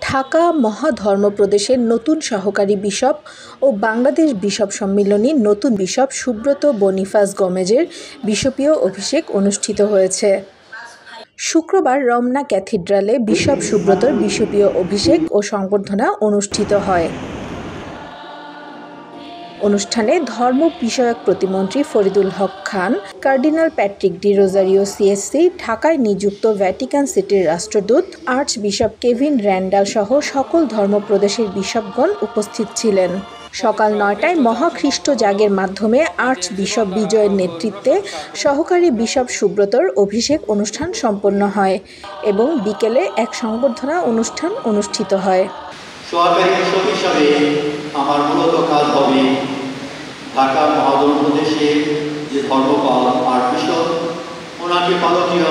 ঢাকা মহাধর্মপ্রদেশের নতুন সহকারী বিশপ ও বাংলাদেশ বিশপ সম্মিলনীর নতুন বিশপ সুব্রত বনিফাস গমেজের বিশপীয় অভিষেক অনুষ্ঠিত হয়েছে। শুক্রবার রমনা ক্যাথিড্রালে বিশপ সুব্রতর বিশপীয় অভিষেক ও সংবর্ধনা অনুষ্ঠিত হয়। অনুষ্ঠানে ধর্ম বিষয়ক প্রতিমন্ত্রী Faridul Haque Khan, cardinal Patrick D Rozario CSC, ঢাকায় নিযুক্ত ভ্যাটিকান সিটির রাষ্ট্রদূত আর্চবিশপ কেভিন র্যান্ডাল সহ সকল ধর্মপ্রদেশের বিশপগণ উপস্থিত ছিলেন। সকাল ৯টায় মহাখ্রিস্টযাগের মাধ্যমে আর্চবিশপ বিজয়ের নেতৃত্বে সহকারী বিশপ সুব্রতর অভিষেক অনুষ্ঠান সম্পন্ন হয় এবং বিকেলে এক সংবর্ধনা অনুষ্ঠান অনুষ্ঠিত হয়। সহকারী বিশপ হিসাবে আমার মূলত কাজ হবে ঢাকা মহাধর্মপ্রদেশের যে ধর্মপাল আর্চবিশপ ওনাকে পালনীয়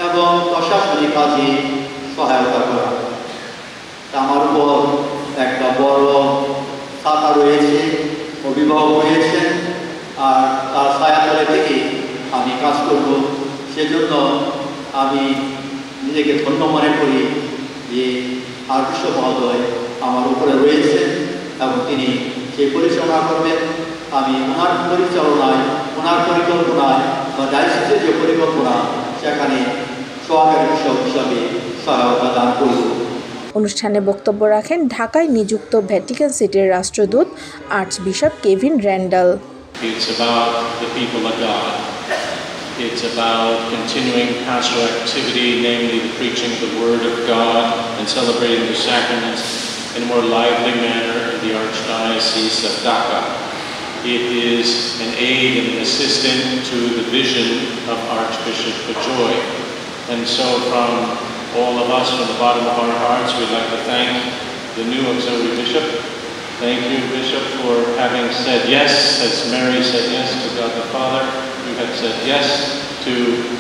এবং প্রশাসনিক কাজে সহায়তা করা। আমার উপর একটা বড় ছাতা রয়েছে, অভিভাবক রয়েছেন, আর তার ছায়াতলে থেকে আমি কাজ করব। সেজন্য আমি নিজেকে ধন্য মনে করি যে আর্চবিশপ মহোদয় আমার উপরে রয়েছেন এবং তিনি সেই পরিচালনা করবেন। আমি ওনার পরিচালনায়, ওনার পরিকল্পনায় বা দায়িত্বের যে পরিকল্পনা সেখানে সহকারী বিশপ হিসাবে সহায়তা দান করব। অনুষ্ঠানে বক্তব্য রাখেন ঢাকায় নিযুক্ত ভ্যাটিকান সিটির রাষ্ট্রদূত archbishop Kevin Randall. It's about the people of God. It's about continuing pastoral activity, namely the preaching of the Word of God and celebrating the sacraments in a more lively manner in the Archdiocese of Dhaka. It is an aid and an assistant to the vision of Archbishop Pajoy. And so from all of us, from the bottom of our hearts, we'd like to thank the new auxiliary bishop. Thank you, Bishop, for having said yes, as Mary said yes to God the Father. You have said yes to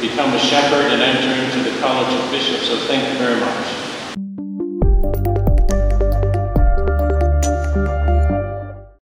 become a shepherd and enter into the College of Bishops, so thank you very much.